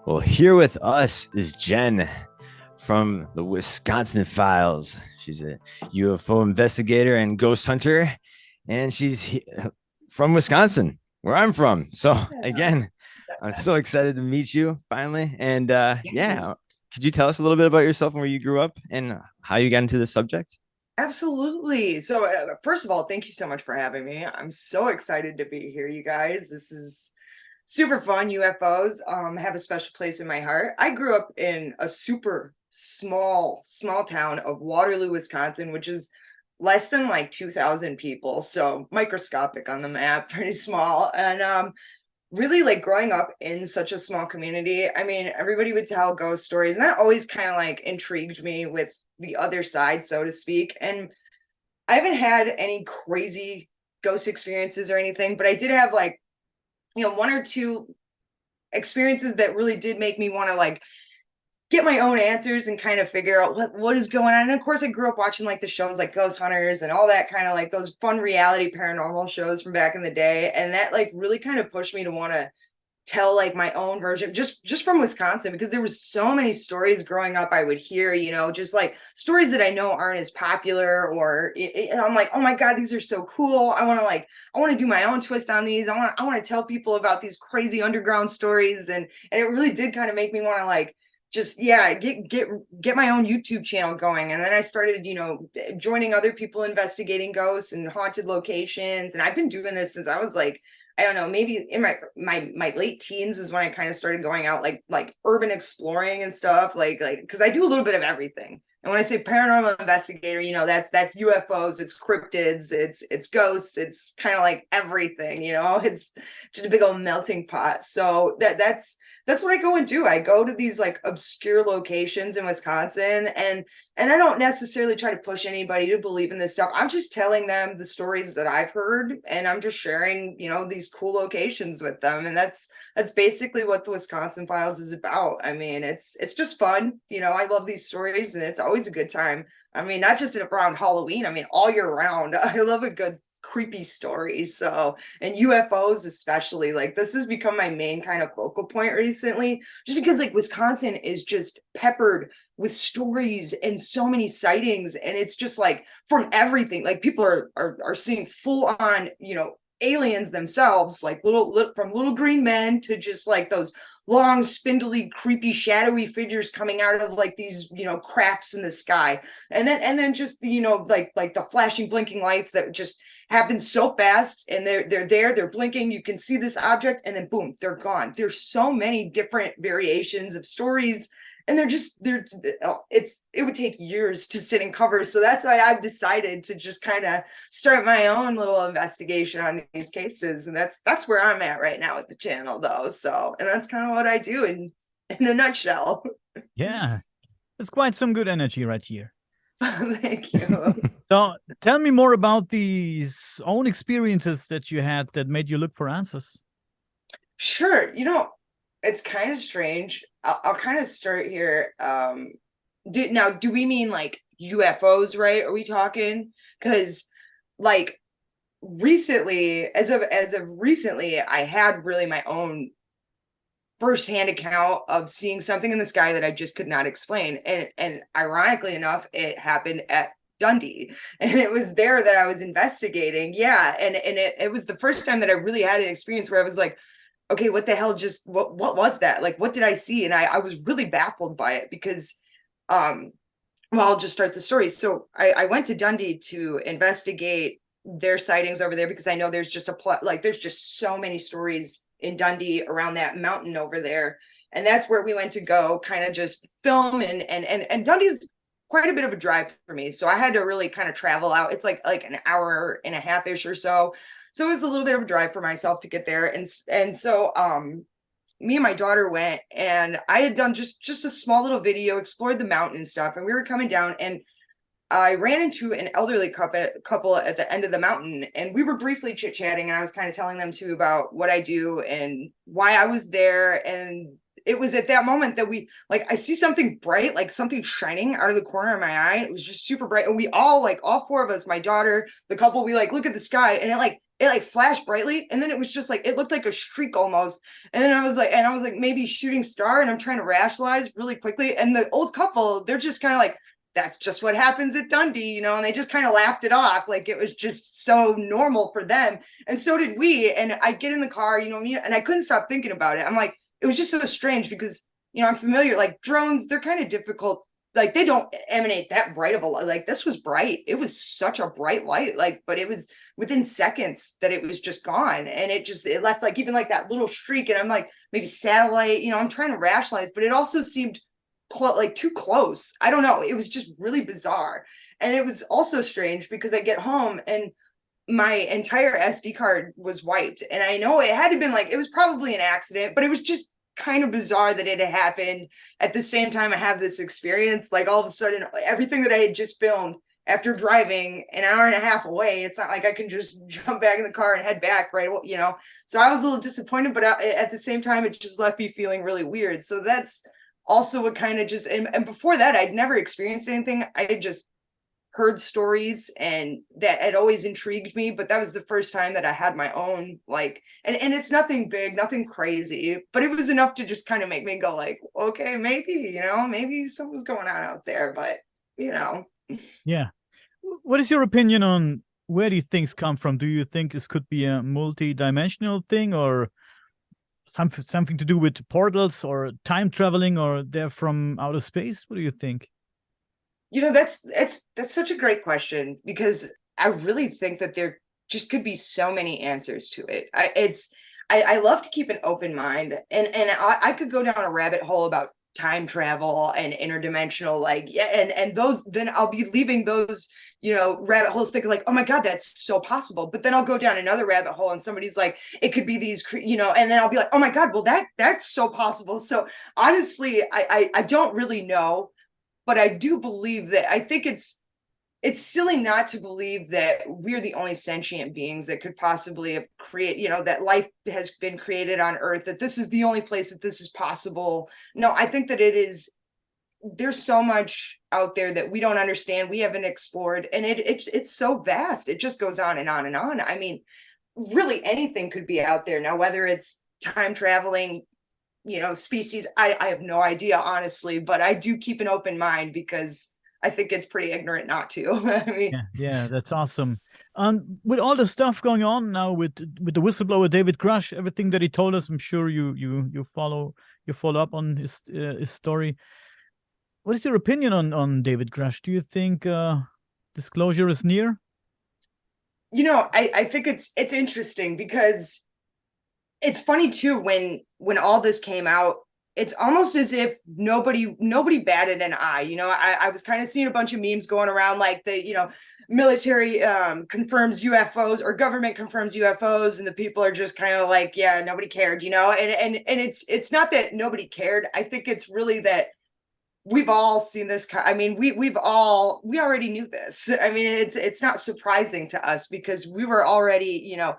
Well, here with us is Jen from the Wisconsin Files. She's a UFO investigator and ghost hunter, and from Wisconsin, where I'm from. So, Yeah. again, I'm so excited to meet you finally. And yeah, Yes, could you tell us a little bit about yourself and where you grew up and how you got into this subject? absolutely. So, first of all, thank you so much for having me. I'm so excited to be here, you guys. This is super fun. UFOs have a special place in my heart. I grew up in a super small town of Waterloo, Wisconsin, which is less than like 2,000 people. So microscopic on the map, pretty small. And really like growing up in such a small community, I mean, everybody would tell ghost stories, and that always kind of like intrigued me with the other side, so to speak. And I haven't had any crazy ghost experiences or anything, but I did have like, one or two experiences that really did make me want to like get my own answers and kind of figure out what is going on. And of course, I grew up watching like the shows like Ghost Hunters and all that kind of like those fun reality paranormal shows from back in the day. And that like really kind of pushed me to want to tell like my own version just from Wisconsin, because there was so many stories growing up I would hear, just like stories that I know aren't as popular, and I'm like, oh my god, these are so cool. I want to do my own twist on these. I want to tell people about these crazy underground stories, and it really did kind of make me want to like just yeah get my own YouTube channel going. And then I started joining other people investigating ghosts and haunted locations, and I've been doing this since I was like, I don't know, maybe in my late teens is when I kind of started going out like urban exploring and stuff, like because I do a little bit of everything. And when I say paranormal investigator, that's UFOs, it's cryptids, it's ghosts, it's kind of like everything, it's just a big old melting pot. So that's what I go and do. I go to these like obscure locations in Wisconsin, and I don't necessarily try to push anybody to believe in this stuff. I'm just telling them the stories that I've heard, and I'm just sharing, these cool locations with them. And that's basically what the Wisconsin Files is about. I mean, it's just fun. I love these stories, and it's always a good time. I mean, not just around Halloween. I mean, all year round. I love a good creepy story. So, and UFOs especially, like this has become my main kind of focal point recently, just because like Wisconsin is just peppered with stories and so many sightings, and it's just like from everything. Like people are seeing full on, aliens themselves, like from little green men to just like those long spindly creepy shadowy figures coming out of like these cracks in the sky. And then just like the flashing blinking lights that just happen so fast, and they're blinking, you can see this object, and then boom, they're gone. There's so many different variations of stories, and it would take years to sit and cover. So that's why I've decided to just kind of start my own little investigation on these cases. And that's where I'm at right now with the channel, though. So, and that's kind of what I do in a nutshell. Yeah, that's quite some good energy right here. Thank you. So tell me more about these own experiences that you had that made you look for answers. Sure. It's kind of strange. I'll kind of start here. Do we mean like UFOs, right? Are we talking? Because like recently, as of recently, I had really my own firsthand account of seeing something in the sky that I just could not explain. And ironically enough, it happened at Dundee. And it was there that I was investigating. Yeah. And it was the first time that I really had an experience where I was like, okay, what the hell just what was that? Like what did I see? And I was really baffled by it because well, I'll just start the story. So I went to Dundee to investigate their sightings over there, because I know there's just there's just so many stories in Dundee around that mountain over there. And that's where we went to go kind of just film, and Dundee's quite a bit of a drive for me. So I had to really kind of travel out. It's like an hour and a half ish or so. So it was a little bit of a drive for myself to get there. And so me and my daughter went, and I had done just a small little video, explored the mountain and stuff, and we were coming down, and I ran into an elderly couple at the end of the mountain, and we were briefly chit-chatting, and I was kind of telling them too about what I do and why I was there. And it was at that moment that I see something bright, like something shining out of the corner of my eye. It was just super bright, and we all four of us, my daughter, the couple, we like look at the sky, and it like it like flashed brightly, and then it was just like it looked like a streak almost. And then I was like maybe shooting star, and I'm trying to rationalize really quickly. And the old couple, they're just kind of like, that's just what happens at Dundee, you know, and they just kind of laughed it off like it was just so normal for them. And so did we. And I get in the car, you know, and I couldn't stop thinking about it. I'm like, it was just so strange because, you know, I'm familiar, like drones, they're kind of difficult. Like they don't emanate that bright of a light. Like this was bright. It was such a bright light. Like, but it was within seconds that it was just gone. And it left like even like that little streak. And I'm like, maybe satellite, you know, I'm trying to rationalize, but it also seemed like too close. I don't know. It was just really bizarre. And it was also strange because I get home and my entire SD card was wiped. And I know it had to been like, it was probably an accident, but it was just kind of bizarre that it had happened at the same time I have this experience. Like all of a sudden, everything that I had just filmed after driving an hour and a half away, it's not like I can just jump back in the car and head back, right? You know, so I was a little disappointed, but at the same time, it just left me feeling really weird. So that's also what kind of just, and before that, I'd never experienced anything. I had just heard stories and that had always intrigued me, but that was the first time that I had my own, like, and it's nothing big, nothing crazy, but it was enough to just kind of make me go like, okay, maybe, you know, maybe something's going on out there, but you know. Yeah. What is your opinion on where these things come from? Do you think this could be a multi-dimensional thing, or something to do with portals or time traveling, or they're from outer space? What do you think? You know, that's such a great question because I really think that there just could be so many answers to it. I love to keep an open mind, and I could go down a rabbit hole about time travel and interdimensional, like, yeah, and those, then I'll be leaving those, you know, rabbit holes thinking like, oh my God, that's so possible. But then I'll go down another rabbit hole and somebody's like, it could be these, you know, and then I'll be like, oh my God, well that's so possible. So honestly, I don't really know, but I do believe that I think it's silly not to believe that we're the only sentient beings that could possibly create, you know, that life has been created on Earth, that this is the only place that this is possible. No, I think that it is, there's so much out there that we don't understand, we haven't explored, and it's so vast. It just goes on and on and on. I mean, really anything could be out there now, whether it's time traveling, you know, species. I have no idea, honestly, but I do keep an open mind because I think it's pretty ignorant not to. I mean, yeah, that's awesome. With all the stuff going on now with the whistleblower David Grush, everything that he told us, I'm sure you follow up on his story. What is your opinion on David Grush? Do you think disclosure is near? You know, I think it's interesting because it's funny too, when all this came out, it's almost as if nobody batted an eye. You know, I was kind of seeing a bunch of memes going around like the, you know, military confirms UFOs or government confirms UFOs, and the people are just kind of like, yeah, nobody cared, you know. And it's not that nobody cared. I think it's really that we've all seen this. I mean, we already knew this. I mean, it's not surprising to us because we were already, you know.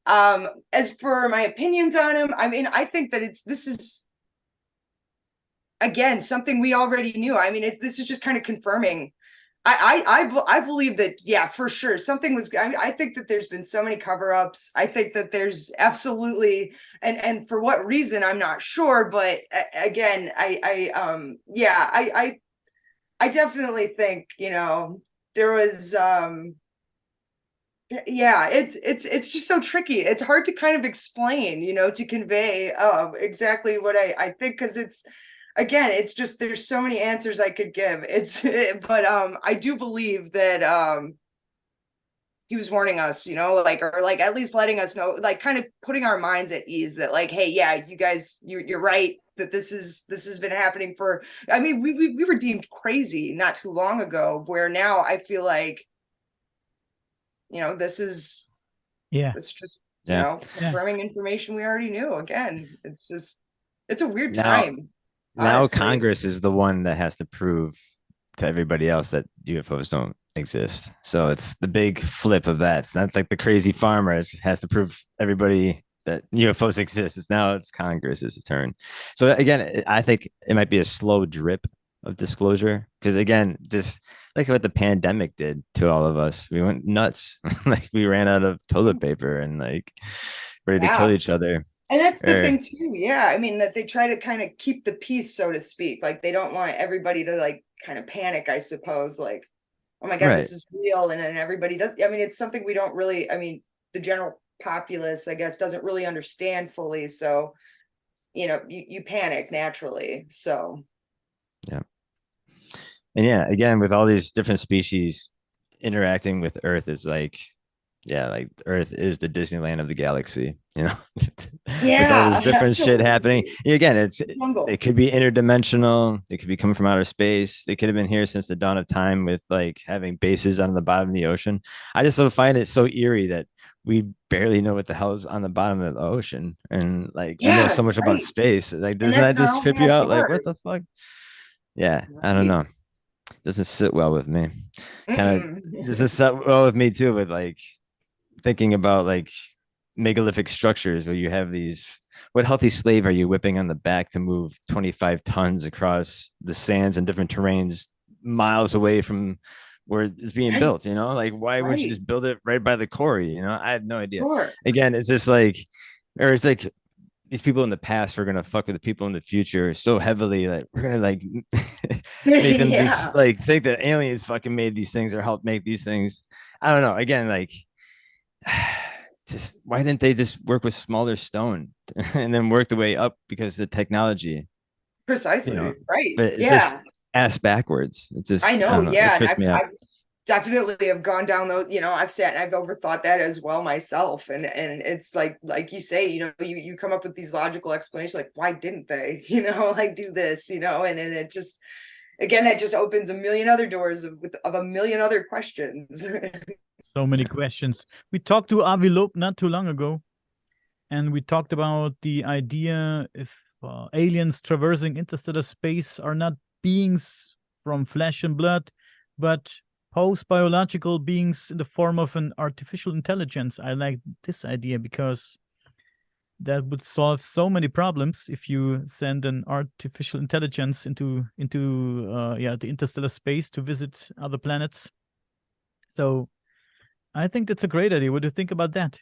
As for my opinions on him, I mean, I think that this is, again, something we already knew. I mean, this is just kind of confirming. I believe that, yeah, for sure, something was. I think that there's been so many cover-ups. I think that there's absolutely, and for what reason, I'm not sure. But again, yeah, I definitely think, you know, there was, yeah, it's just so tricky. It's hard to kind of explain, you know, to convey exactly what I think, because it's, again, it's just, there's so many answers I could give. But I do believe that he was warning us, you know, like, or like at least letting us know, like kind of putting our minds at ease that like, hey, yeah, you guys, you're right, that this has been happening for, I mean, we were deemed crazy not too long ago, where now I feel like, you know, it's just, you know, confirming information we already knew. Again, it's just, it's a weird time. Now honestly. Congress is the one that has to prove to everybody else that UFOs don't exist. So it's the big flip of that. It's not like the crazy farmer has to prove everybody that UFOs exist. It's Congress's turn. So again, I think it might be a slow drip of disclosure. Because again, just like what the pandemic did to all of us, we went nuts. Like we ran out of toilet paper and like ready to kill Yeah. each other. And that's the Or thing too. Yeah. I mean, that they try to kind of keep the peace, so to speak. Like they don't want everybody to like kind of panic, I suppose. Like, oh my God, right, this is real. And then everybody does. I mean, it's something we don't really, I mean, the general populace, I guess, doesn't really understand fully. So, you panic naturally. So, yeah. And yeah, again, with all these different species interacting with Earth is like, yeah, like Earth is the Disneyland of the galaxy, with all this yeah, different shit happening. absolutely. Again, they Jungle. could be interdimensional. They could be coming from outer space. They could have been here since the dawn of time with like having bases on the bottom of the ocean. I just find it so eerie that we barely know what the hell is on the bottom of the ocean, and like we know Yeah, so much about right. space. Like, And doesn't that's that not just all we trip you have out? Like, what covered. the fuck? Yeah, I don't Right. know. Doesn't sit well with me. Kind of doesn't Mm-mm. sit well with me too. With like thinking about like megalithic structures where you have these. What healthy slave are you whipping on the back to move 25 tons across the sands and different terrains miles away from where it's being Right, built? Like, why wouldn't you right. just build it right by the quarry? I have no idea. Sure. Again, it's just like, or it's like these people in the past are gonna fuck with the people in the future so heavily that we're gonna like make them just Yeah, like think that aliens fucking made these things or helped make these things. I don't know. Again, like just why didn't they just work with smaller stone and then work the way up because the technology, you know, precisely. Right. but it's just Yeah. ass backwards. It's I just I know. don't know. It Yeah. And trips me out. I've definitely have gone down those, I've sat and I've overthought that as well myself. And it's like you say, you come up with these logical explanations, like, why didn't they, like do this, and it just, again, that just opens a million other doors of a million other questions. So many questions. We talked to Avi Loeb not too long ago, and we talked about the idea if aliens traversing interstellar space are not beings from flesh and blood, but post-biological beings in the form of an artificial intelligence. I like this idea because that would solve so many problems if you send an artificial intelligence into the interstellar space to visit other planets. So I think that's a great idea. What do you think about that?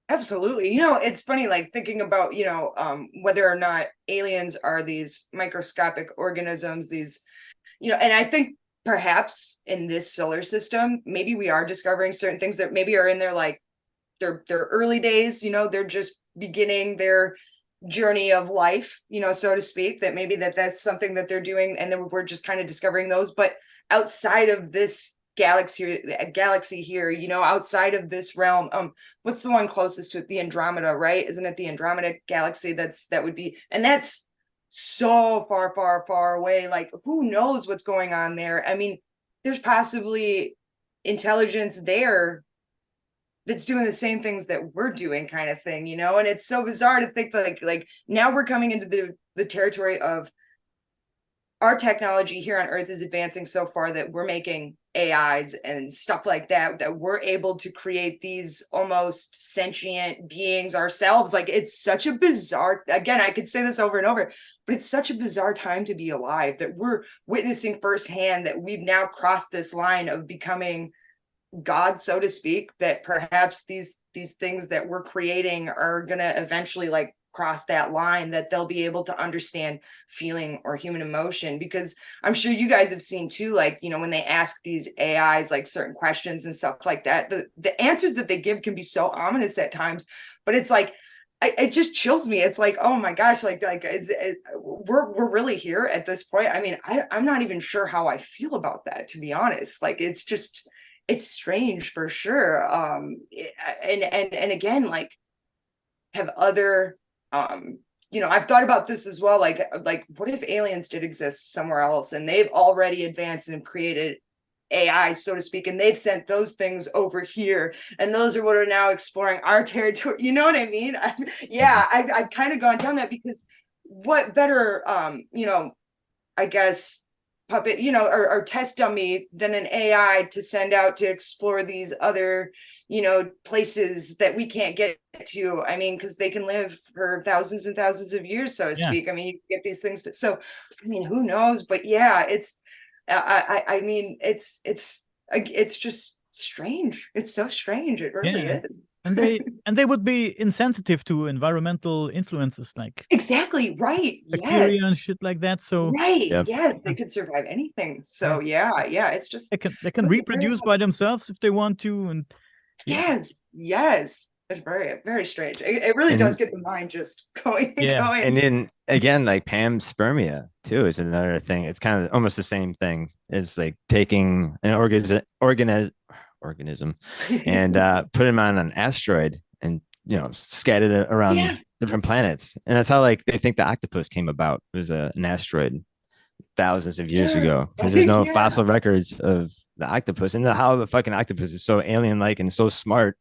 Absolutely. It's funny, like thinking about, whether or not aliens are these microscopic organisms, and I think perhaps in this solar system, maybe we are discovering certain things that maybe are in their like their early days, they're just beginning their journey of life, so to speak, that maybe that's something that they're doing, and then we're just kind of discovering those. But outside of this galaxy here, outside of this realm, what's the one closest to it? The Andromeda, right? Isn't it the Andromeda galaxy? That would be, and that's so far, far, far away. Like, who knows what's going on there? I mean, there's possibly intelligence there that's doing the same things that we're doing, kind of thing, and it's so bizarre to think that like now we're coming into the territory of our technology here on Earth is advancing so far that we're making AIs and stuff like that we're able to create these almost sentient beings ourselves. Like, it's such a bizarre, again, I could say this over and over, but it's such a bizarre time to be alive, that we're witnessing firsthand that we've now crossed this line of becoming God, so to speak, that perhaps these things that we're creating are going to eventually like cross that line, that they'll be able to understand feeling or human emotion. Because I'm sure you guys have seen too, like, when they ask these AIs like certain questions and stuff like that, the answers that they give can be so ominous at times, but it's like, it just chills me. It's like, oh my gosh, we're really here at this point. I mean, I'm not even sure how I feel about that, to be honest. Like, it's strange for sure. And again, like, have other, I've thought about this as well. Like what if aliens did exist somewhere else and they've already advanced and created AI, so to speak, and they've sent those things over here, and those are what are now exploring our territory. You know what I mean? Mhm. I've kind of gone down that, because what better, I guess, puppet, or test dummy than an AI to send out to explore these other, places that we can't get to. I mean, because they can live for thousands and thousands of years, so to speak. I mean, you get these things so I mean, who knows? But yeah, it's I mean, it's just strange. It's so strange. It really is. And they would be insensitive to environmental influences like exactly right. bacteria Yes. and shit like that. So right. Yes, they could survive anything. So yeah, it's just they can reproduce by themselves if they want to. And yes. It's very, very strange. It really does get the mind just going and going. And then again, like panspermia too is another thing. It's kind of almost the same thing. It's like taking an organism and put them on an asteroid and scattered it around different planets. And that's how like they think the octopus came about. It was an asteroid thousands of years ago, because there's no fossil records of the octopus, and how the fucking octopus is so alien-like and so smart.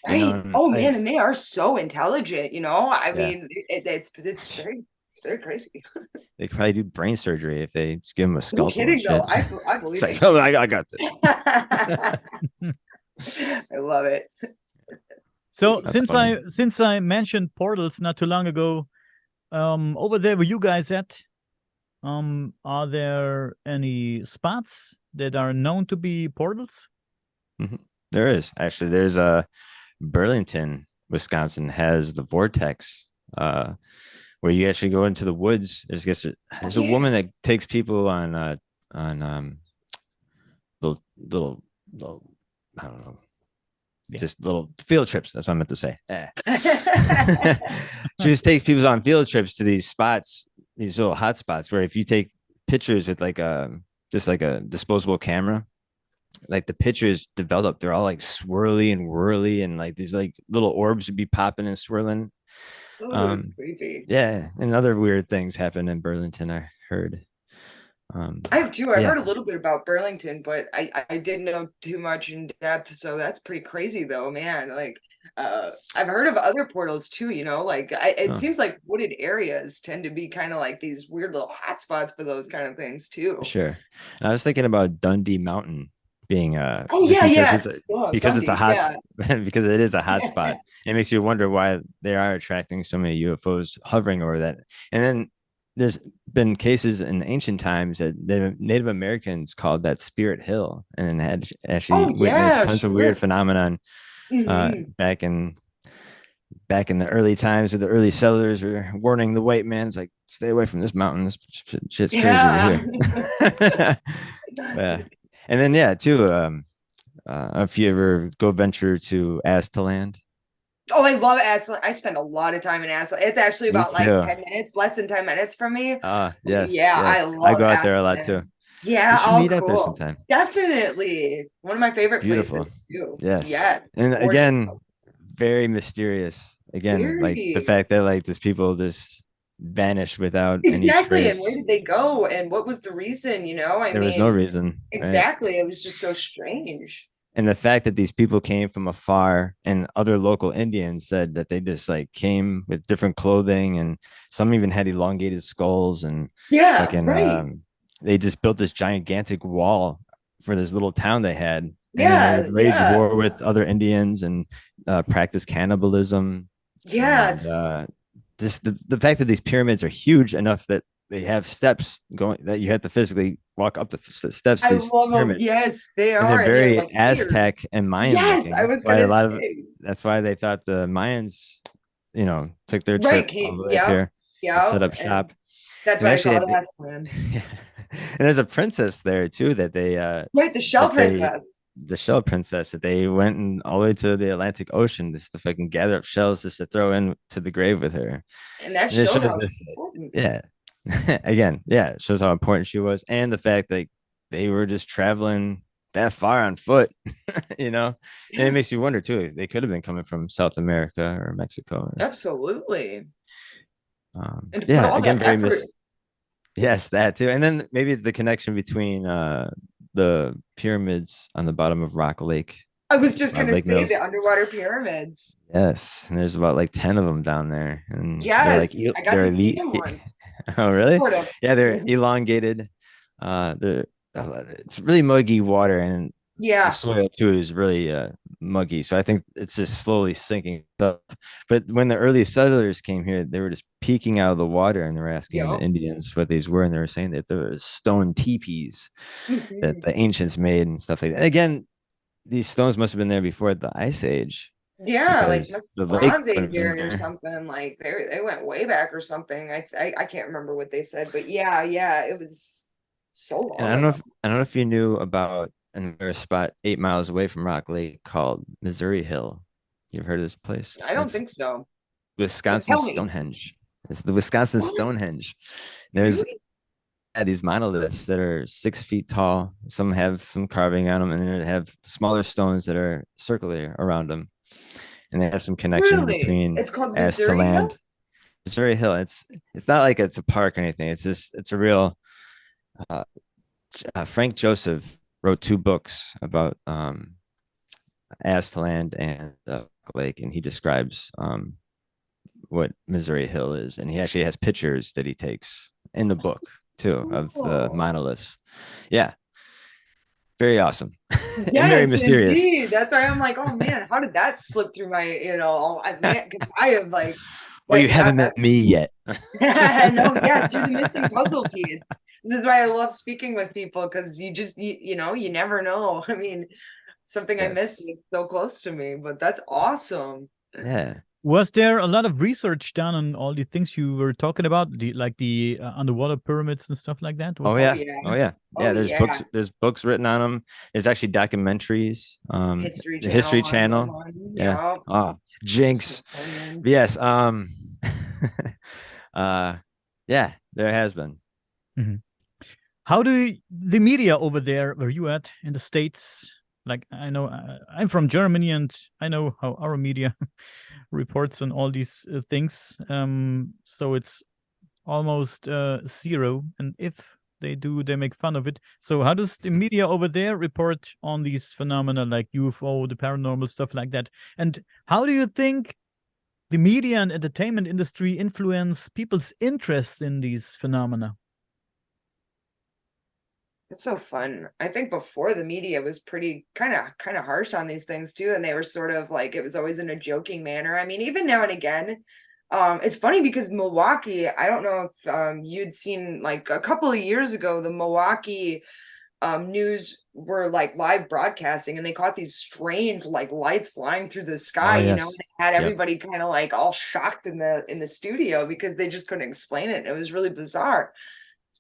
Right. Man, and they are so intelligent. I mean, it's very crazy. They could probably do brain surgery if they just give them a scalpel. No kidding, though. I believe it's like, oh, I got this. I love it. So since I mentioned portals not too long ago, over there where you guys at, are there any spots that are known to be portals? There is actually. There's a Burlington, Wisconsin has the vortex, where you actually go into the woods. There's a woman that takes people on little I don't know, just little field trips. That's what I meant to say. She just takes people on field trips to these spots, these little hot spots, where if you take pictures with like just like a disposable camera, like the pictures develop, they're all like swirly and whirly, and like these like little orbs would be popping and swirling. That's creepy. Yeah, and other weird things happen in Burlington, I heard. I have too. I heard a little bit about Burlington, but I didn't know too much in depth. So that's pretty crazy, though, man. Like, I've heard of other portals too. Like it seems like wooded areas tend to be kind of like these weird little hot spots for those kind of things too. Sure. And I was thinking about Dundee Mountain being because it's a hot because it is a hot spot. It makes you wonder why they are attracting so many UFOs hovering over that. And then there's been cases in ancient times that the Native Americans called that Spirit Hill, and had actually witnessed tons of weird phenomenon back in the early times, where the early settlers were warning the white man, it's like, stay away from this mountain. This shit's crazy over here. And then too, if you ever go venture to Aztalan. Oh, I love Aztalan. I spend a lot of time in Aztalan. It's actually about like 10 minutes, less than 10 minutes from me. Yes. I go out there a lot too. Yeah, we should meet out there sometime. Definitely. One of my favorite places too. Yes. And again, very mysterious. Again, like the fact that like these people just vanished without any trace. And where did they go? And what was the reason? There was no reason. Exactly. Right? It was just so strange. And the fact that these people came from afar, and other local Indians said that they just like came with different clothing, and some even had elongated skulls, and they just built this gigantic wall for this little town they had. And they would wage war with other Indians and practice cannibalism. Yes. And, just the fact that these pyramids are huge enough that they have steps going, that you have to physically walk up the steps. I love them. Yes, they are. And they're very Aztec and Mayan. Yes, I was going to say. That's why they thought the Mayans, took their trip all the way up here, set up shop. That's why I call it Aztlan. And there's a princess there too that they the shell princess. The shell princess, that they went all the way to the Atlantic Ocean just to fucking gather up shells just to throw in to the grave with her. And that shows again, it shows how important she was, and the fact that they were just traveling that far on foot, and it makes you wonder too. They could have been coming from South America or Mexico. Absolutely. Again, very yes, that too, and then maybe the connection between the pyramids on the bottom of Rock Lake. I was just going to say the underwater pyramids. Yes, and there's about like 10 of them down there. And I got to see them once. Oh, really? Sort of. Yeah, they're elongated. It's really muggy water, and The Yeah. soil too is really muggy, so I think it's just slowly sinking up. But when the early settlers came here, they were just peeking out of the water, and they were asking the Yep. Indians what these were, and they were saying that there was stone teepees that Mhm. the ancients made and stuff like that. And again, these stones must have been there before the ice age, Yeah, like because must the lake Bronze would Age have been area or there. something. Like they went way back or something. I can't remember what they said, but yeah, it was so And long ago. I don't know if you knew about another spot 8 miles away from Rock Lake called Missouri Hill. You've heard of this place? I don't It's think so. But Wisconsin tell me. Stonehenge. It's the Wisconsin What? Stonehenge. There's Really? these monoliths that are 6 feet tall. Some have some carving on them, and then they have smaller stones that are circular around them. And they have some connection Really? between It's called as to Missouri Hill? land. Missouri Hill. It's not like it's a park or anything. It's a real. Uh, Frank Joseph wrote 2 books about as to land and lake, and he describes what Missouri Hill is, and he actually has pictures that he takes in the book too of the Cool. monoliths. Yeah, very awesome and very Yes, mysterious. indeed. That's why I'm like, oh man, how did that slip through my, I man, because I have Well, you like haven't met me yet. no, yes, you're the missing puzzle piece. This is why I love speaking with people because you never know. I mean, something I missed Yes. is so close to me, but that's awesome. Yeah. Was there a lot of research done on all the things you were talking about, like the underwater pyramids and stuff like that? Oh Was Oh yeah. yeah. Oh yeah. Oh Yeah. yeah. There's books written on them. There's actually documentaries. History The Channel History on Channel. one. Yeah. Yeah. Oh, It's Jinx. fun. Yes. uh, yeah. There has been. Mhm. How do the media over there, where you at in the States? Like, I know I'm from Germany, and I know how our media reports on all these things. So it's almost zero, and if they do, they make fun of it. So how does the media over there report on these phenomena like UFO, the paranormal stuff like that? And how do you think the media and entertainment industry influence people's interest in these phenomena? It's so fun. I think before the media was pretty kind of harsh on these things too, and they were sort of like it was always in a joking manner. I mean, even now and again, it's funny because Milwaukee, I don't know if you'd seen like a couple of years ago, the Milwaukee news were like live broadcasting and they caught these strange like lights flying through the Oh sky, and yes. it had Yep. everybody kind of like all shocked in the studio because they just couldn't explain it. And it was really bizarre.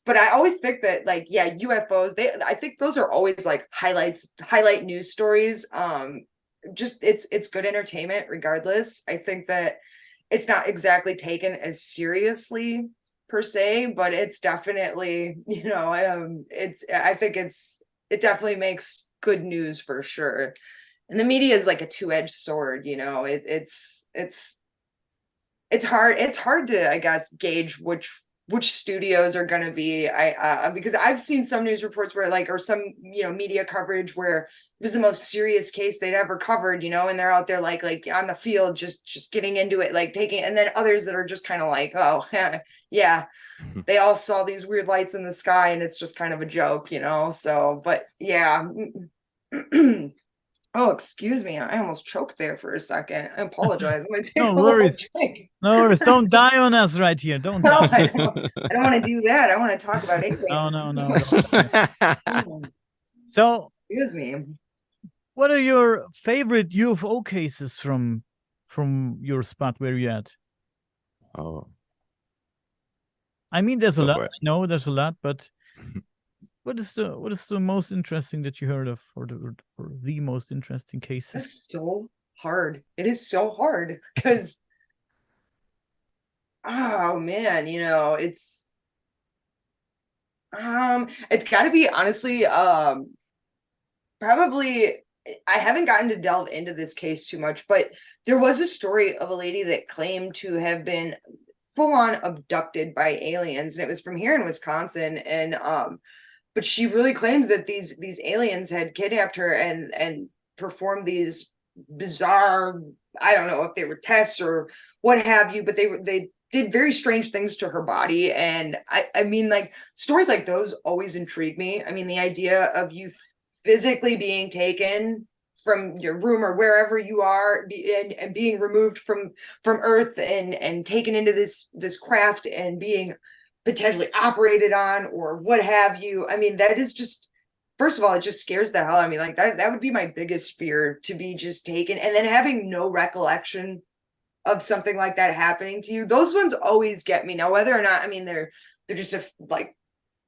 But I always think that like yeah, UFOs, I think those are always like highlight news stories. Just it's good entertainment regardless. I think that it's not exactly taken as seriously per se, but it's definitely, it's I think it definitely makes good news for sure. And the media is like a two-edged sword, it's hard to I guess gauge which studios are going to be I because I've seen some news reports where like or some media coverage where it was the most serious case they'd ever covered, and they're out there like on the field just getting into it, like taking, and then others that are just kind of like, oh yeah, they all saw these weird lights in the sky and it's just kind of a joke, so but yeah. Oh, excuse me. I almost choked there for a second. I apologize. I'm gonna take No a little worries. drink. No worries. Don't die on us right here. Don't No, die. I don't want to do that. I want to talk about No, aliens. no, no, don't die. So, Excuse me. what are your favorite UFO cases from your spot where you at? Oh, I mean, there's a go lot. for I know there's a lot, but what is the most interesting that you heard of, or the most interesting cases? It's so hard. It is so hard because oh man, it's got to be honestly probably I haven't gotten to delve into this case too much, but there was a story of a lady that claimed to have been full on abducted by aliens, and it was from here in Wisconsin. And but she really claims that these aliens had kidnapped her and performed these bizarre, I don't know if they were tests or what have you, but they did very strange things to her body. And I mean, like stories like those always intrigue me. I mean, the idea of you physically being taken from your room or wherever you are, and being removed from Earth and taken into this craft and being potentially operated on or what have you. I mean, that is just, first of all, it just scares the hell out of me. Like that would be my biggest fear, to be just taken and then having no recollection of something like that happening to you. Those ones always get me. Now, whether or not, I mean, they're just a like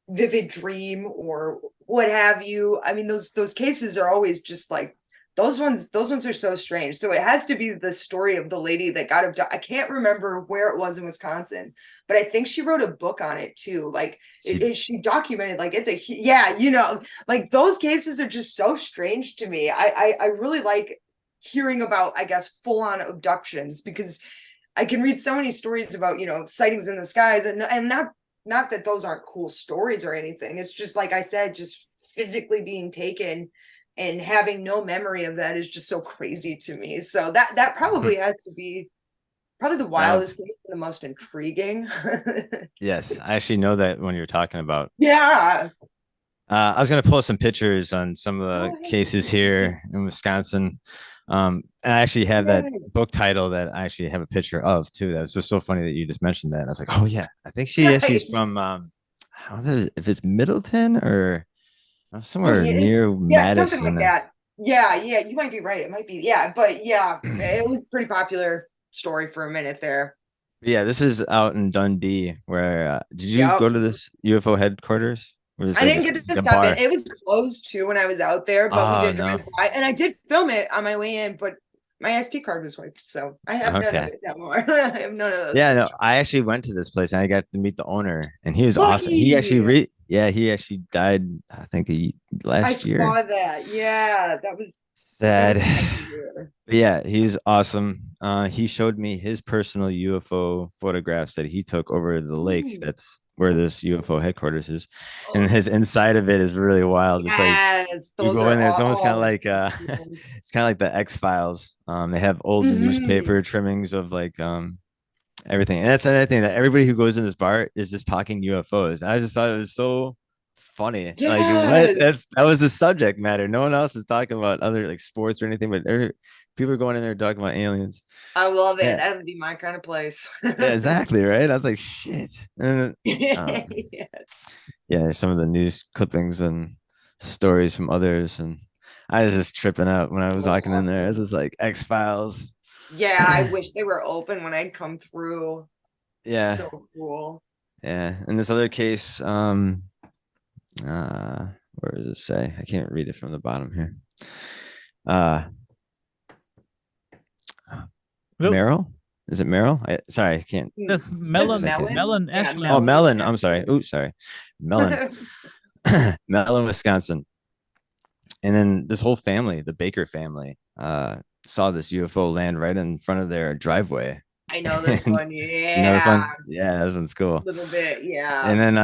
vivid dream or what have you. I mean, those cases are always just like, those ones are so strange. So it has to be the story of the lady that got abducted. I can't remember where it was in Wisconsin, but I think she wrote a book on it too. Like she documented, like it's a, yeah, like those cases are just so strange to me. I really like hearing about, I guess, full on abductions, because I can read so many stories about, sightings in the skies, and not that those aren't cool stories or anything. It's just, like I said, just physically being taken and having no memory of that is just so crazy to me. So that probably has to be probably the wildest case and the most intriguing. Yes, I actually know that when you're talking about. Yeah. I was gonna pull some pictures on some of the cases here in Wisconsin. And I actually have that book title that I actually have a picture of too. That was just so funny that you just mentioned that. I was like, oh yeah, I think she's from if it's Middleton or somewhere near Madison. Something like that. Yeah, you might be right. It might be, yeah, but yeah, it was a pretty popular story for a minute there. Yeah, this is out in Dundee. Where did you go to this UFO headquarters? I didn't get to stop in. It was closed too when I was out there, but we did drive by, and I did film it on my way in, but my SD card was wiped, so I have none of it anymore. I have none of those. Yeah, no, I actually went to this place and I got to meet the owner, and he was awesome. He actually he actually died, I think, last year. I saw that. Yeah, that was sad. Yeah, he's awesome. He showed me his personal UFO photographs that he took over the lake. That's where this UFO headquarters is, and his inside of it is really wild. It's like you go in there, it's almost kind of like it's kind of like the X-Files. They have old newspaper trimmings of like everything, and that's another thing, that everybody who goes in this bar is just talking UFOs. And I just thought it was so funny. Like that was the subject matter. No one else is talking about other like sports or anything, but people are going in there talking about aliens. I love it. That would be my kind of place. Yeah, exactly, right? I was like, shit. And, yeah, some of the news clippings and stories from others, and I was just tripping out when I was walking in there. It was like X-Files. Yeah, I wish they were open when I'd come through. Yeah, so cool. Yeah, in this other case, where does it say? I can't read it from the bottom here. Meryl? Is it Meryl? Sorry, I can't. That's Melon. Melon Ashland. Oh, Melon. I'm sorry. Oh, sorry. Melon. Melon, Wisconsin. And then this whole family, the Baker family, saw this UFO land right in front of their driveway. I know this one. Yeah. You know this one? Yeah, this one's cool. A little bit, yeah. And then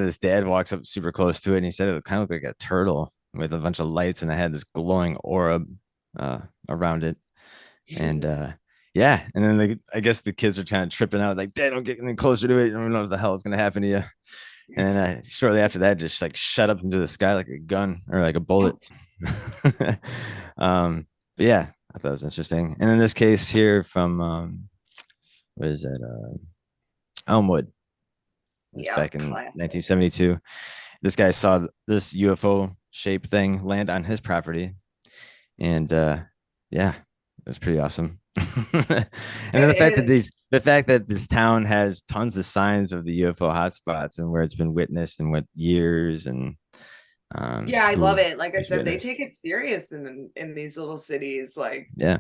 this dad walks up super close to it, and he said it kind of looked like a turtle with a bunch of lights, and it had this glowing aura around it. And and then I guess the kids are kind of tripping out, like, Dad, don't get any closer to it. You don't know what the hell is gonna happen to you. And then shortly after that, just like shot up into the sky like a gun or like a bullet. But yeah, I thought it was interesting. And in this case here from what is that? Elmwood. It's back in 1972. This guy saw this UFO shaped thing land on his property. And it was pretty awesome. And then the fact that this town has tons of signs of the UFO hotspots and where it's been witnessed and what years, and I love it. Like I said, they take it serious in these little cities. Like, yeah.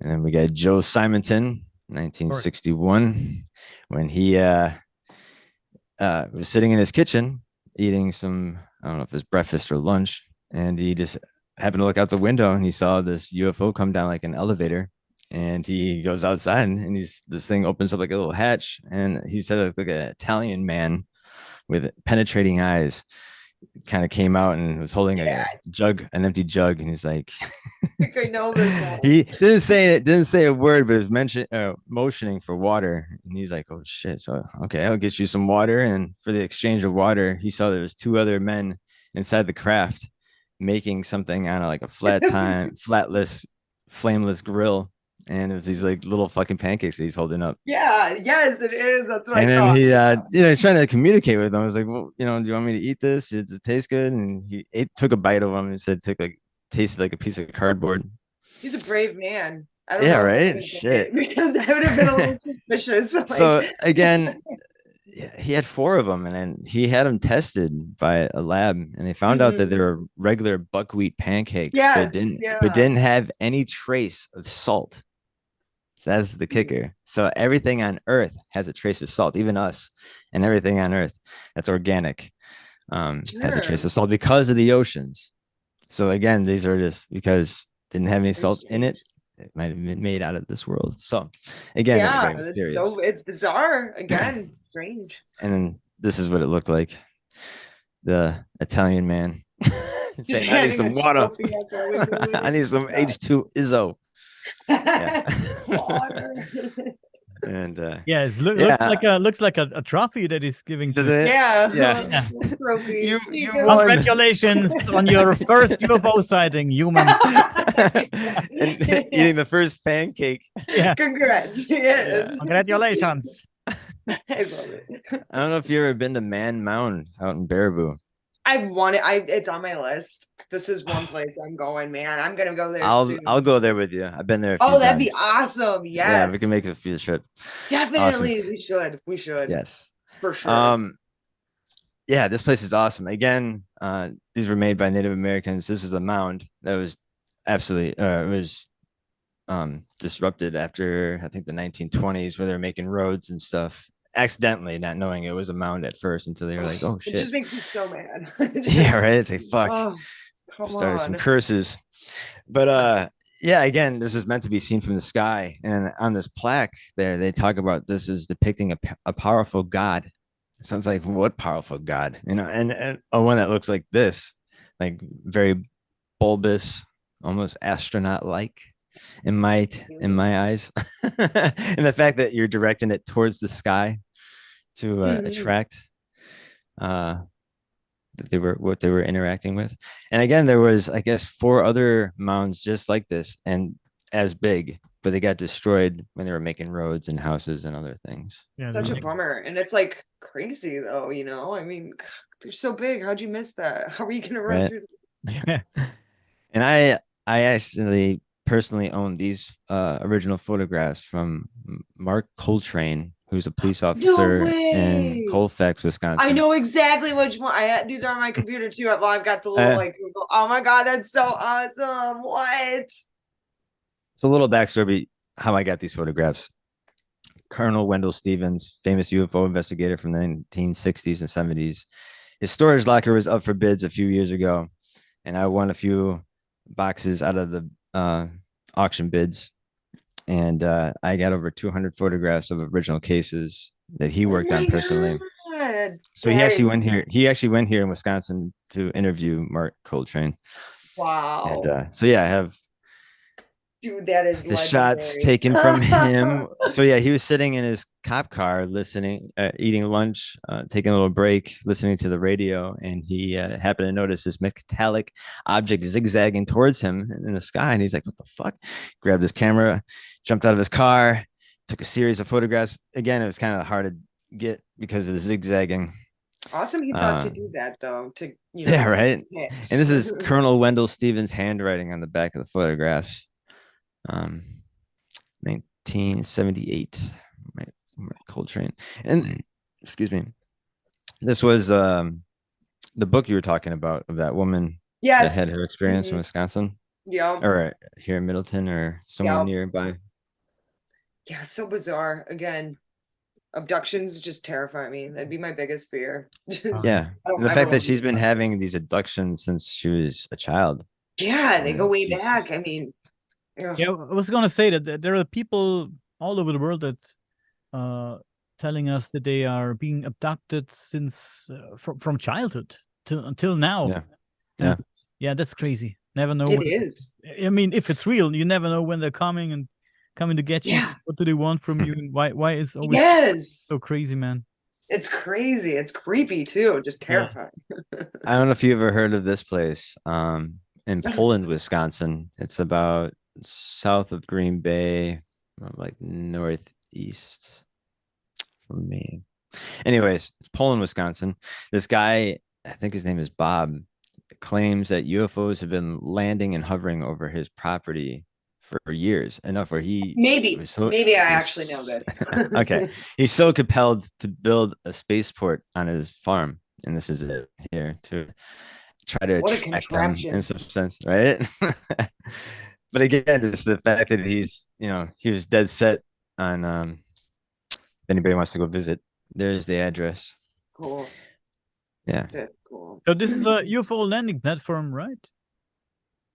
And then we got Joe Simonton, 1961, when he was sitting in his kitchen eating some, I don't know if it was breakfast or lunch, and he just happened to look out the window and he saw this UFO come down like an elevator, and he goes outside and this thing opens up like a little hatch, and he said it looked like an Italian man with penetrating eyes, kind of came out and was holding like a jug, an empty jug, and he's like, I think I know this one. he didn't say a word, but was motioning for water, and he's like, oh shit, so okay, I'll get you some water. And for the exchange of water, he saw there was two other men inside the craft making something on like a flatless, flameless grill, and it was these like little fucking pancakes that he's holding up. Yeah, yes, it is. That's what And I then thought. he, he's trying to communicate with them. I was like, well, do you want me to eat this? Does it taste good? And took a bite of them and said, tasted like a piece of cardboard. He's a brave man. I don't Yeah, know. right. Shit. Because I would have been a little suspicious. So again, he had four of them, and then he had them tested by a lab, and they found out that they were regular buckwheat pancakes, yes, but didn't have any trace of salt. So that's the kicker. So everything on Earth has a trace of salt, even us, and everything on Earth that's organic has a trace of salt because of the oceans. So again, these are just because didn't have any salt in it. It might have been made out of this world. So again, it's bizarre. Again, strange. And then this is what it looked like. The Italian man saying, I need some water. I need some H2 Izzo. Water. And looks like a trophy that he's giving. Does it? Yeah. You Congratulations on your first UFO sighting, human. And eating the first pancake. Yeah. Congrats. Yes. Yeah. Congratulations. I love it. I don't know if you've ever been to Man Mound out in Baraboo. It's on my list. This is one place I'm going, man. I'm gonna go there soon. I'll go there with you. I've been there. That'd be awesome. Yes. Yeah, we can make a field trip. Definitely, awesome. We should. Yes, for sure. Yeah, this place is awesome. Again, these were made by Native Americans. This is a mound that was absolutely disrupted after I think the 1920s, where they're making roads and stuff. Accidentally, not knowing it was a mound at first until they were like, oh shit. It just makes me so mad. Yeah, right. It's like fuck. Started some curses. But yeah, again, this is meant to be seen from the sky. And on this plaque there, they talk about this is depicting a powerful god. It sounds like, what powerful god? And one that looks like this, like very bulbous, almost astronaut-like in my eyes. And the fact that you're directing it towards the sky to attract what they were interacting with. And again, there was, I guess, 4 other mounds just like this and as big, but they got destroyed when they were making roads and houses and other things. Such a bummer. And it's like crazy though, I mean, they're so big. How'd you miss that? How are you gonna run through them? And I actually personally own these original photographs from Mark Coltrane, who's a police officer in Colfax, Wisconsin. I know exactly which one. These are on my computer too. Well, I've got the little Google. Oh my god, that's so awesome! What? So a little backstory how I got these photographs. Colonel Wendell Stevens, famous UFO investigator from the 1960s and 70s. His storage locker was up for bids a few years ago, and I won a few boxes out of the auction bids, and I got over 200 photographs of original cases that he worked on personally. So he actually went here in Wisconsin to interview Mark Coltrane. Wow. And so yeah, I have that is the legendary. shots taken from him. So yeah, he was sitting in his cop car listening, eating lunch, taking a little break, listening to the radio, and he happened to notice this metallic object zigzagging towards him in the sky, and he's like, what the fuck? Grabbed his camera, jumped out of his car, took a series of photographs. Again, it was kind of hard to get because of the zigzagging. Awesome, he thought to do that though. Yeah, right. And this is Colonel Wendell Stevens' handwriting on the back of the photographs. 1978, Coltrane. And excuse me, this was the book you were talking about of that woman that had her experience in Wisconsin. Yeah, or here in Middleton or somewhere nearby. Yeah, so bizarre. Again, abductions just terrify me. That'd be my biggest fear. Yeah, the fact that she's been having these abductions since she was a child. Yeah, they go way back. I mean, yeah, I was gonna say that there are people all over the world that telling us that they are being abducted since from childhood. until now. Yeah. Yeah. Yeah, that's crazy. Never know. It is. I mean, if it's real, you never know when they're coming to get you. Yeah. What do they want from you? And why is always Yes. so crazy, man? It's crazy. It's creepy too. Just Yeah. terrifying. I don't know if you ever heard of this place. In Poland, Wisconsin. It's about south of Green Bay, like northeast from me. Anyways, it's Poland, Wisconsin. This guy, I think his name is Bob, claims that UFOs have been landing and hovering over his property for years, enough where he Maybe. was so Maybe I was- actually know this. okay, he's so compelled to build a spaceport on his farm, and this is it here to try to What a attract them in contraption. some sense, right? But again, it's the fact that he was dead set on if anybody wants to go visit, there's the address. Cool. Yeah. That's cool. So this is a UFO landing platform, right?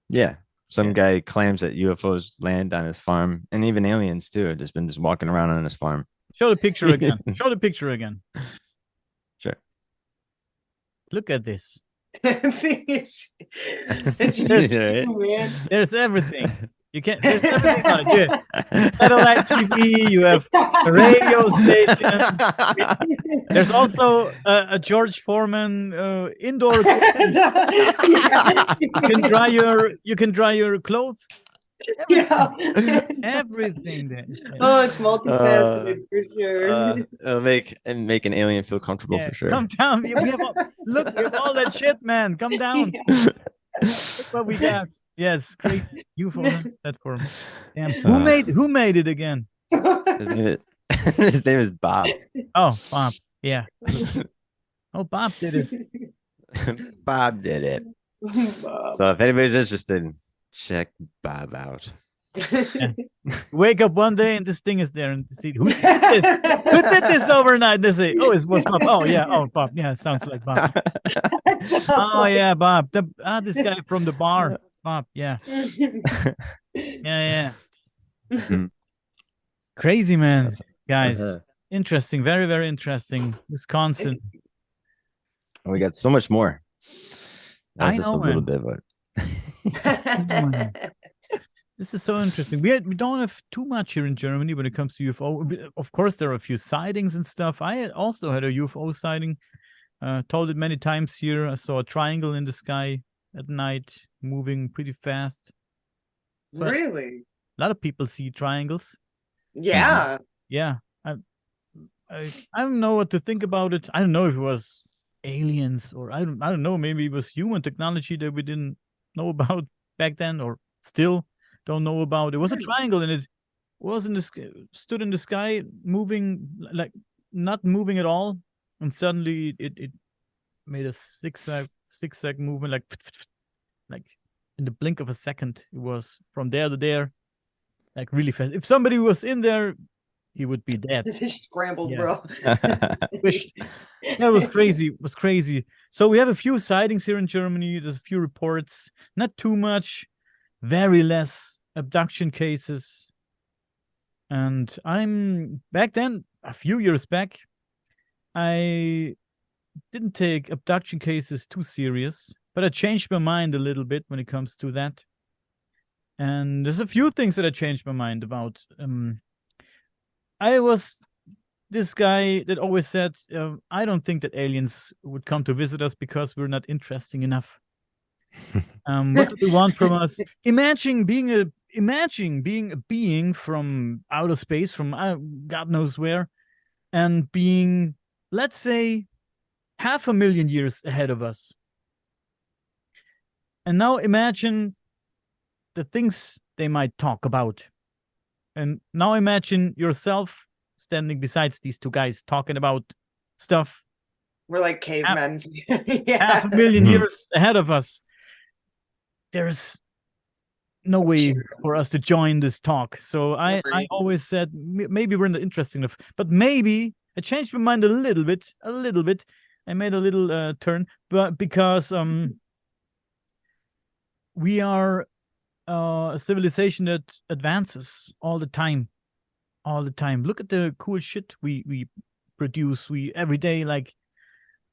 Yeah. Some Yeah. guy claims that UFOs land on his farm, and even aliens too have just been walking around on his farm. Show the picture again. Show the picture again. Sure. Look at this. it's There's- you, man. There's everything. You can't. There's everything on it. You have satellite TV. You have a radio station. There's also a George Foreman indoor. You can dry your clothes. Yeah. Everything there. Oh, it's multifaceted for sure. It'll make an alien feel comfortable for sure. Come down. We have look at all that shit, man. Come down. Look what we got. Yes, great UFO platform. Damn. Who made it again? His name is, his name is Bob. Oh, Bob. Yeah. Oh, Bob did it. Bob did it. Bob. So if anybody's interested, check Bob out. Wake up one day and this thing is there and see who did this? Who did this overnight? They say, oh, it was Bob. Oh yeah, Bob. Yeah, sounds like Bob. Oh yeah, Bob. This guy from the bar. Bob, yeah. Yeah. Mhm. Crazy man, guys. Uh-huh. Interesting, very, very interesting. Wisconsin. We got so much more. That was I just know, a little man. bit of it. This is so interesting. We don't have too much here in Germany when it comes to UFO. Of course, there are a few sightings and stuff. I also had a UFO sighting. Told it many times here. I saw a triangle in the sky at night, moving pretty fast. But Really? a lot of people see triangles. Yeah. Yeah, I don't know what to think about it. I don't know if it was aliens or I don't know. Maybe it was human technology that we didn't know about back then, or still don't know about. It was a triangle, and it was stood in the sky, moving like not moving at all, and suddenly it made a zigzag movement, like in the blink of a second. It was from there to there, like really fast. If somebody was in there, he would be dead. Scrambled, Yeah. bro. Wished. That was crazy. It was crazy. So we have a few sightings here in Germany. There's a few reports, not too much, very less abduction cases. And I'm back then, a few years back, I didn't take abduction cases too serious, but I changed my mind a little bit when it comes to that. And there's a few things that I changed my mind about. I was this guy that always said, I don't think that aliens would come to visit us because we're not interesting enough. What do they want from us? Imagine being a being from outer space, from God knows where, and being, let's say, 500,000 years ahead of us. And now imagine the things they might talk about. And now imagine yourself standing beside these two guys talking about stuff We're like cavemen. 500,000 years ahead of us. There's no way for us to join this talk. So I always said maybe we're not interesting enough, but maybe I changed my mind a little bit. I made a little turn, but because we are a civilization that advances all the time. Look at the cool shit we produce. We every day, like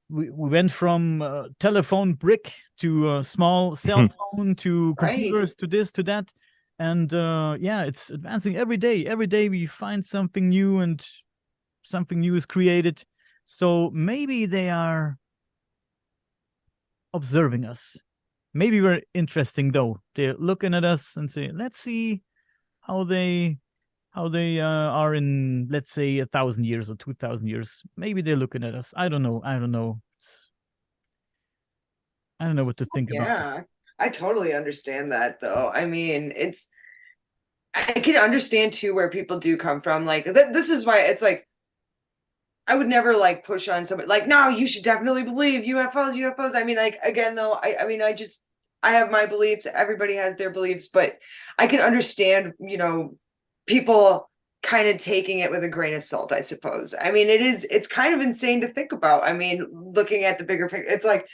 we went from telephone brick to small cell phone to Right. computers to this to that, and yeah, it's advancing every day. Every day we find something new, and something new is created. So maybe they are observing us. Maybe we're interesting though. They're looking at us and say, let's see how they are in, let's say, 1,000 years or 2,000 years. Maybe they're looking at us. I don't know. I don't know. I don't know what to think about it. Yeah, I totally understand that though. I mean, I can understand too where people do come from. Like this is why it's like I would never like push on somebody like, no, you should definitely believe UFOs, UFOs. I mean, like again though, I mean, I have my beliefs, everybody has their beliefs, but I can understand, people kind of taking it with a grain of salt, I suppose. I mean, it's kind of insane to think about. I mean, looking at the bigger picture, it's like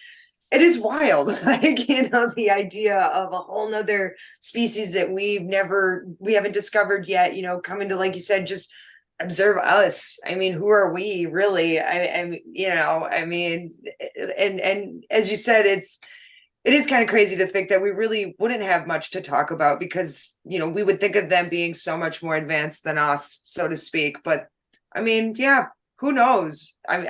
it is wild. Like, the idea of a whole nother species that we haven't discovered yet, coming to, like you said, just observe us. I mean, who are we really? I mean, and as you said, it is kind of crazy to think that we really wouldn't have much to talk about because, we would think of them being so much more advanced than us, so to speak. But I mean, yeah, who knows? I mean,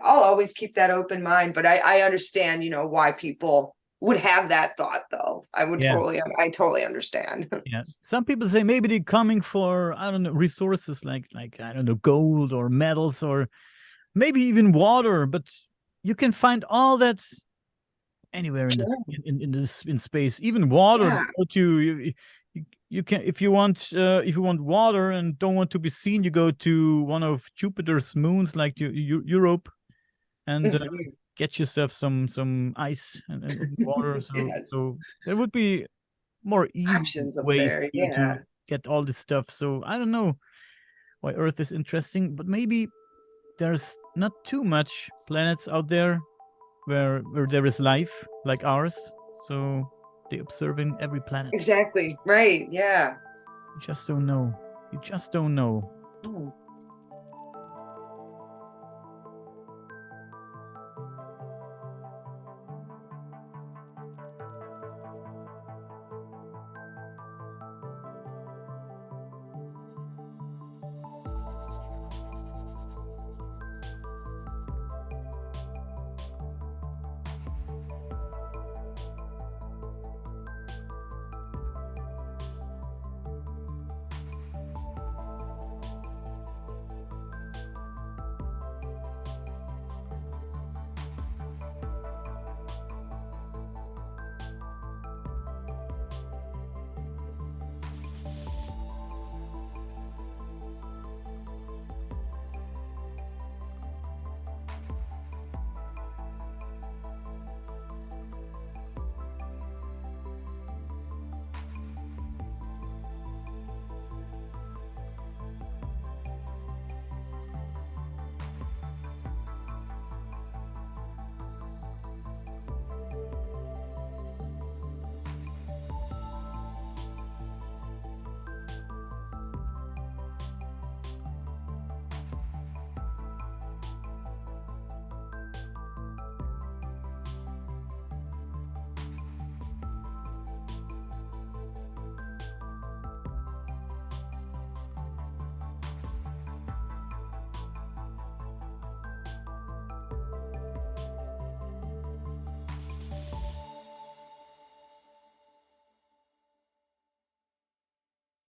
I'll always keep that open mind, but I understand, why people would have that thought though. I Yeah. totally understand. Yeah. Some people say maybe they're coming for, I don't know, resources like I don't know, gold or metals or maybe even water, but you can find all that anywhere in space, even water. Yeah. Go to you can, if you want water and don't want to be seen, you go to one of Jupiter's moons like to Europe and Mhm. get yourself some ice and water. Yes. So there would be more easy Options up ways there. to Yeah. get all this stuff. So I don't know why Earth is interesting, but maybe there's not too much planets out there where there is life like ours. So they're observing every planet. Exactly. Right. Yeah. You just don't know. You just don't know. Hmm.